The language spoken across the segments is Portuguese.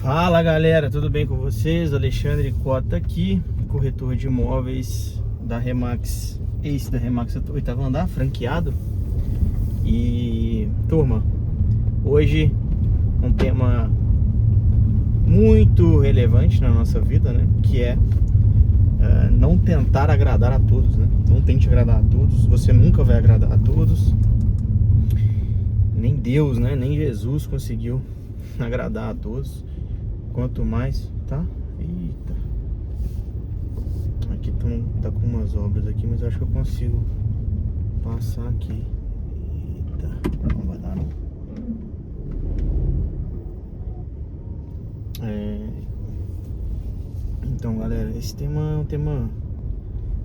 Fala galera, tudo bem com vocês? Alexandre Cota aqui, corretor de imóveis da Remax, da Remax 8º andar, franqueado. E turma, hoje um tema muito relevante na nossa vida, né? Que é não tentar agradar a todos, né? Não tente agradar a todos, você nunca vai agradar a todos. Nem Deus, né? Nem Jesus conseguiu agradar a todos. Quanto mais, tá? Eita. Aqui tá com umas obras aqui, mas eu acho que eu consigo passar aqui. Eita, não vai dar não. Então galera, esse tema é um tema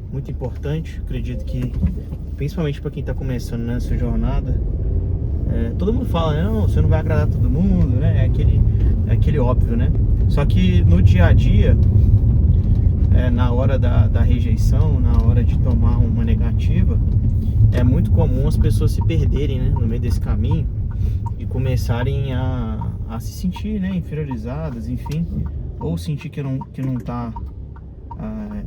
muito importante. Acredito que principalmente para quem tá começando nessa jornada, todo mundo fala, né? Não, você não vai agradar todo mundo, né? É aquele óbvio, né? Só que no dia a dia, na hora da rejeição, na hora de tomar uma negativa, é muito comum as pessoas se perderem, né, no meio desse caminho e começarem a se sentir, né, inferiorizadas, enfim, ou sentir que não tá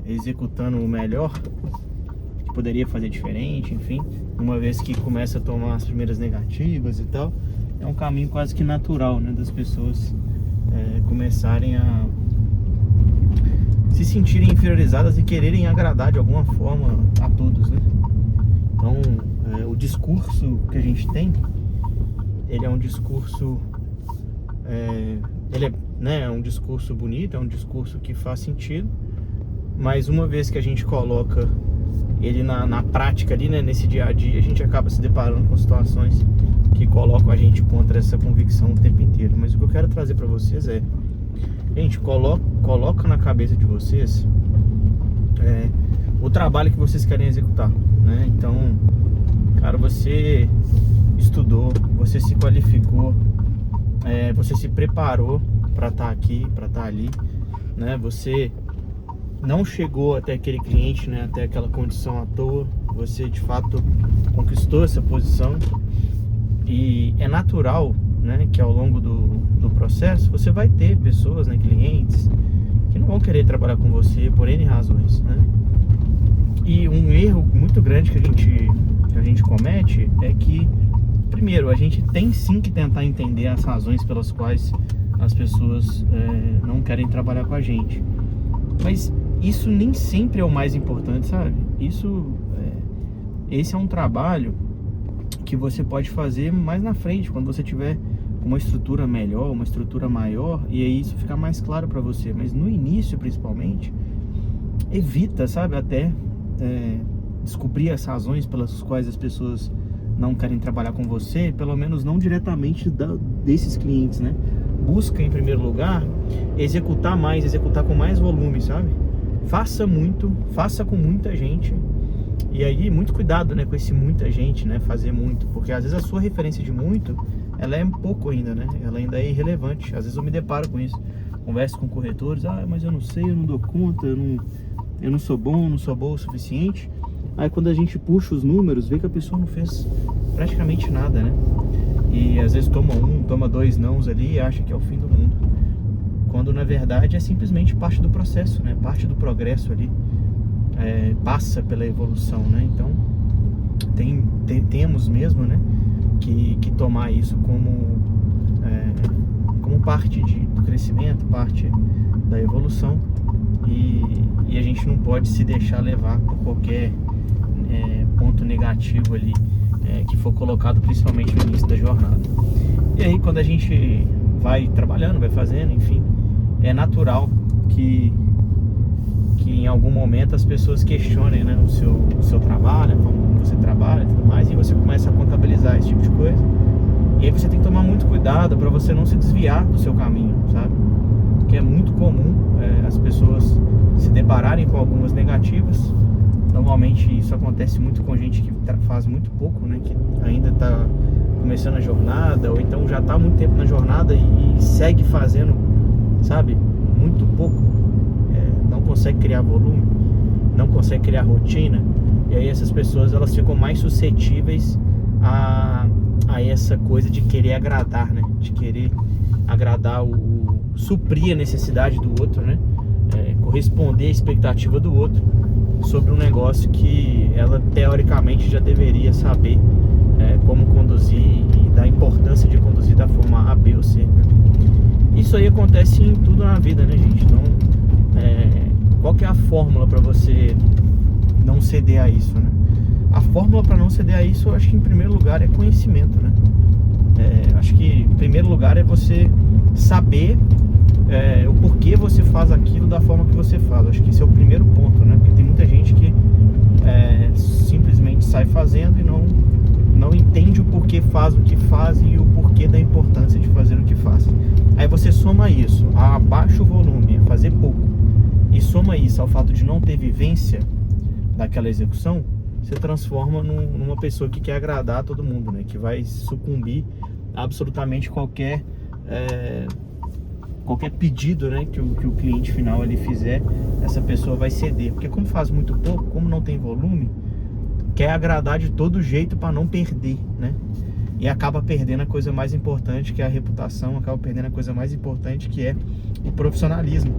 executando o melhor, que poderia fazer diferente, enfim, uma vez que começa a tomar as primeiras negativas e tal. É um caminho quase que natural, né, das pessoas começarem a se sentirem inferiorizadas e quererem agradar de alguma forma a todos, né? Então, o discurso que a gente tem, ele é um discurso, é um discurso bonito, é um discurso que faz sentido, mas uma vez que a gente coloca ele na prática ali, né, nesse dia a dia, a gente acaba se deparando com situações que colocam a gente contra essa convicção o tempo inteiro. Mas o que eu quero trazer para vocês gente, coloca na cabeça de vocês o trabalho que vocês querem executar, né? Então, cara, você estudou, você se qualificou, você se preparou para estar aqui, para estar ali, né? Você não chegou até aquele cliente, né, até aquela condição à toa. Você de fato conquistou essa posição. E é natural, né, que ao longo do processo você vai ter pessoas, né, clientes, que não vão querer trabalhar com você por N razões, né? E um erro muito grande que a gente comete é que, primeiro, a gente tem sim que tentar entender as razões pelas quais as pessoas não querem trabalhar com a gente. Mas isso nem sempre é o mais importante, sabe? Esse é um trabalho que você pode fazer mais na frente, quando você tiver uma estrutura melhor, uma estrutura maior, e aí isso fica mais claro para você. Mas no início, principalmente, evita, sabe, até descobrir as razões pelas quais as pessoas não querem trabalhar com você, pelo menos não diretamente desses clientes, né? Busca, em primeiro lugar, executar com mais volume, sabe? Faça muito, faça com muita gente. E aí, muito cuidado, né, com esse muita gente, né, fazer muito, porque às vezes a sua referência de muito, ela é pouco ainda, né, ela ainda é irrelevante. Às vezes eu me deparo com isso, converso com corretores, mas eu não sei, eu não dou conta, eu não sou bom, não sou boa o suficiente. Aí quando a gente puxa os números, vê que a pessoa não fez praticamente nada, né, e às vezes toma dois nãos ali e acha que é o fim do mundo, quando na verdade é simplesmente parte do processo, né, parte do progresso ali. Passa pela evolução, né? Então temos mesmo, né, que tomar isso como parte do crescimento, parte da evolução, e a gente não pode se deixar levar por qualquer ponto negativo ali que for colocado, principalmente no início da jornada. E aí quando a gente vai trabalhando, vai fazendo, enfim, é natural que em algum momento as pessoas questionem, né, o seu trabalho, como você trabalha e tudo mais, e você começa a contabilizar esse tipo de coisa. E aí você tem que tomar muito cuidado para você não se desviar do seu caminho, sabe? Porque é muito comum as pessoas se depararem com algumas negativas. Normalmente isso acontece muito com gente que faz muito pouco, né, que ainda está começando a jornada, ou então já está há muito tempo na jornada e segue fazendo, sabe, muito pouco. Não consegue criar volume, não consegue criar rotina, e aí essas pessoas elas ficam mais suscetíveis a essa coisa de querer agradar, né? De querer agradar suprir a necessidade do outro, né? Corresponder à expectativa do outro sobre um negócio que ela teoricamente já deveria saber como conduzir e da importância de conduzir da forma A, B ou C, né? Isso aí acontece em tudo na vida, né, gente? Então, qual que é a fórmula para você não ceder a isso, né? A fórmula para não ceder a isso, eu acho que em primeiro lugar é conhecimento, né? Acho que em primeiro lugar é você saber o porquê você faz aquilo da forma que você faz. Acho que esse é o primeiro ponto, né? Porque tem muita gente que simplesmente sai fazendo e não entende o porquê faz o que faz e o porquê da importância de fazer o que faz. Aí você soma isso a baixo volume, a fazer pouco, e soma isso ao fato de não ter vivência daquela execução, você transforma numa pessoa que quer agradar a todo mundo, né? Que vai sucumbir a absolutamente qualquer pedido, né, que o cliente final ali fizer, essa pessoa vai ceder. Porque como faz muito pouco, como não tem volume, quer agradar de todo jeito para não perder, né? E acaba perdendo a coisa mais importante, que é a reputação, acaba perdendo a coisa mais importante, que é o profissionalismo.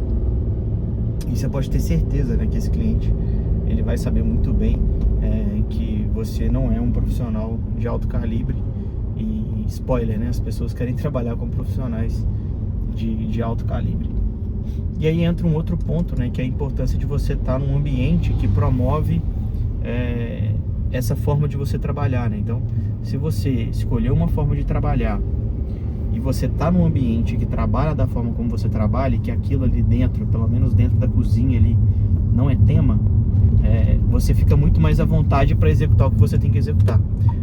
E você pode ter certeza, né, que esse cliente, ele vai saber muito bem que você não é um profissional de alto calibre. E spoiler, né, as pessoas querem trabalhar com profissionais de alto calibre. E aí entra um outro ponto, né, que é a importância de você estar num ambiente que promove essa forma de você trabalhar, né? Então, se você escolher uma forma de trabalhar e você está num ambiente que trabalha da forma como você trabalha, e que aquilo ali dentro, pelo menos dentro da cozinha ali, não é tema, você fica muito mais à vontade para executar o que você tem que executar.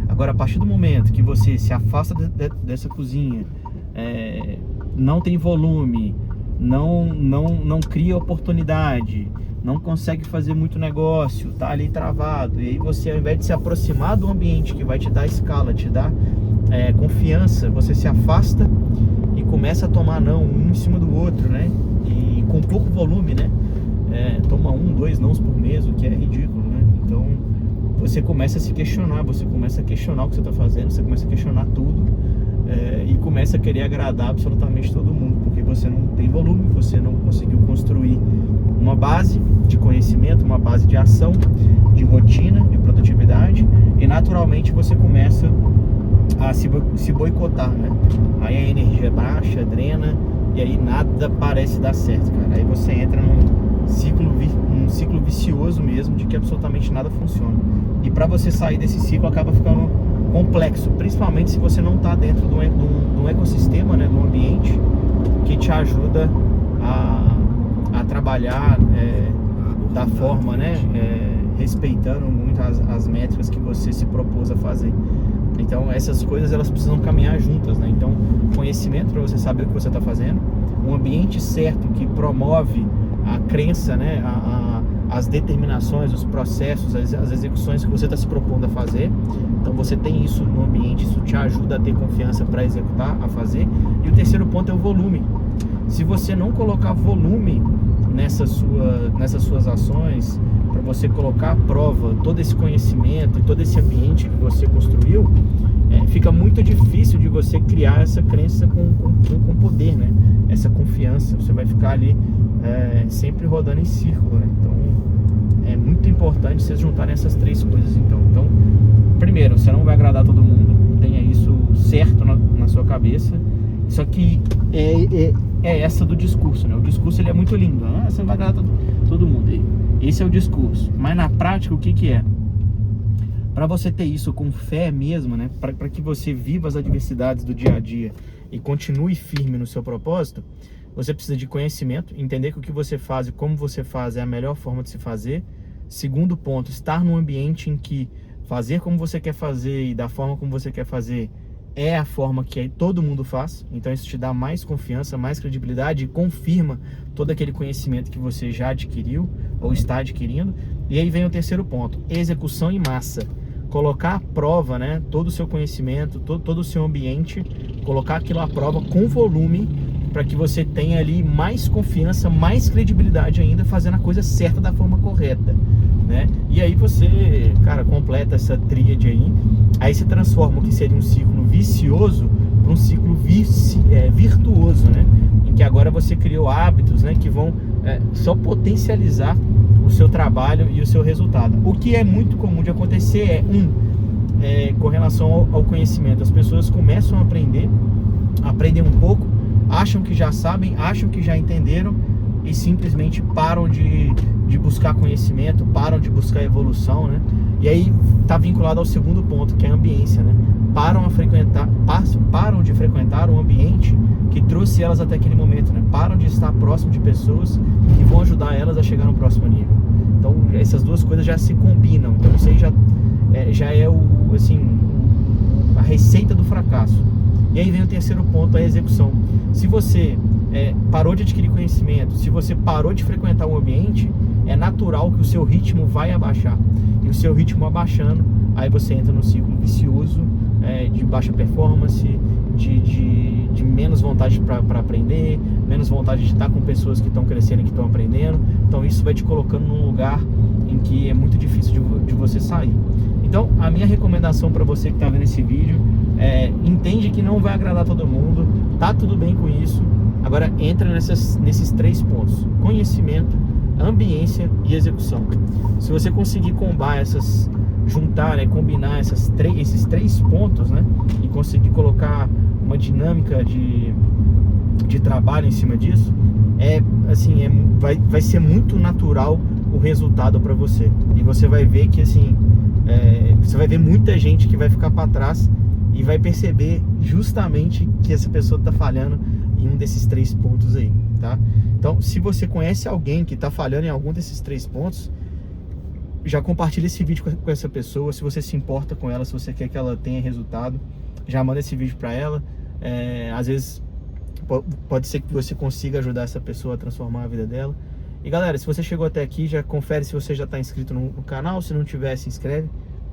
Agora, a partir do momento que você se afasta dessa cozinha, não tem volume, não cria oportunidade, não consegue fazer muito negócio, tá ali travado, e aí você, ao invés de se aproximar do ambiente que vai te dar escala, te dar confiança, você se afasta e começa a tomar não um em cima do outro, né? E com pouco volume, né? Toma 1, 2 nãos por mês, o que é ridículo, né? Então você começa a se questionar, você começa a questionar o que você está fazendo, você começa a questionar tudo, e começa a querer agradar absolutamente todo mundo, porque você não tem volume, você não conseguiu construir uma base de conhecimento, uma base de ação, de rotina, de produtividade, e naturalmente você começa a se boicotar, né? Aí a energia baixa, drena, e aí nada parece dar certo, cara. Aí você entra num ciclo vicioso mesmo, de que absolutamente nada funciona. E para você sair desse ciclo acaba ficando complexo, principalmente se você não está dentro de um ecossistema, né, de um ambiente que te ajuda a trabalhar da forma, né, respeitando muito as métricas que você se propôs a fazer. Então essas coisas, elas precisam caminhar juntas, né? Então, conhecimento para você saber o que você está fazendo, um ambiente certo que promove a crença, né, as determinações, os processos, as execuções que você está se propondo a fazer. Então você tem isso no ambiente, isso te ajuda a ter confiança para executar, a fazer. E o terceiro ponto é o volume. Se você não colocar volume nessas suas ações, para você colocar à prova todo esse conhecimento e todo esse ambiente que você construiu, fica muito difícil de você criar essa crença com poder, né? Essa confiança, você vai ficar ali sempre rodando em círculo, né? Então é muito importante vocês juntarem essas três coisas. Então, primeiro, você não vai agradar todo mundo, tenha isso certo na sua cabeça. Só que é essa do discurso, né? O discurso, ele é muito lindo, né? Você não vai agradar todo mundo. Esse é o discurso. Mas na prática, o que é? Para você ter isso com fé mesmo, né? Para que você viva as adversidades do dia a dia e continue firme no seu propósito, você precisa de conhecimento, entender que o que você faz e como você faz é a melhor forma de se fazer. Segundo ponto, estar num ambiente em que fazer como você quer fazer e da forma como você quer fazer é a forma que todo mundo faz. Então isso te dá mais confiança, mais credibilidade e confirma todo aquele conhecimento que você já adquiriu ou está adquirindo. E aí vem o terceiro ponto, execução em massa. Colocar à prova, né, todo o seu conhecimento, todo o seu ambiente, colocar aquilo à prova com volume, para que você tenha ali mais confiança, mais credibilidade ainda, fazendo a coisa certa da forma correta, né? E aí você, cara, completa essa tríade aí se transforma o que seria um ciclo vicioso para um ciclo virtuoso, né? Em que agora você criou hábitos, né, que vão só potencializar o seu trabalho e o seu resultado. O que é muito comum de acontecer com relação ao conhecimento, as pessoas começam a aprendem um pouco, acham que já sabem, acham que já entenderam e simplesmente param de buscar conhecimento, param de buscar evolução, né? E aí está vinculado ao segundo ponto, que é a ambiência, né? Param de frequentar um ambiente que trouxe elas até aquele momento, né? Param de estar próximo de pessoas que vão ajudar elas a chegar no próximo nível. Então essas duas coisas já se combinam. Então isso aí já é a receita do fracasso. E aí vem o terceiro ponto, a execução. Se você parou de adquirir conhecimento, se você parou de frequentar o ambiente, é natural que o seu ritmo vai abaixar. E o seu ritmo abaixando, aí você entra num ciclo vicioso, de baixa performance, de menos vontade para aprender, menos vontade de estar com pessoas que estão crescendo e que estão aprendendo. Então isso vai te colocando num lugar em que é muito difícil de você sair. Então a minha recomendação para você que está vendo esse vídeo entende que não vai agradar todo mundo, tá tudo bem com isso. Agora entra nesses 3 pontos: conhecimento, ambiência e execução. Se você conseguir combinar, esses 3 pontos, né, e conseguir colocar uma dinâmica de trabalho em cima disso, vai ser muito natural o resultado para você. E você vai ver que você vai ver muita gente que vai ficar para trás e vai perceber justamente que essa pessoa está falhando em um desses 3 pontos aí, tá? Então, se você conhece alguém que está falhando em algum desses 3 pontos, já compartilha esse vídeo com essa pessoa. Se você se importa com ela, se você quer que ela tenha resultado, já manda esse vídeo para ela. Às vezes pode ser que você consiga ajudar essa pessoa a transformar a vida dela. E galera, se você chegou até aqui, já confere se você já está inscrito no canal. Se não tiver, se inscreve,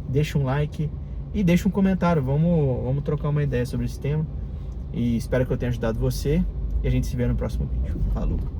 deixa um like e deixa um comentário. Vamos trocar uma ideia sobre esse tema. E espero que eu tenha ajudado você. E a gente se vê no próximo vídeo. Falou!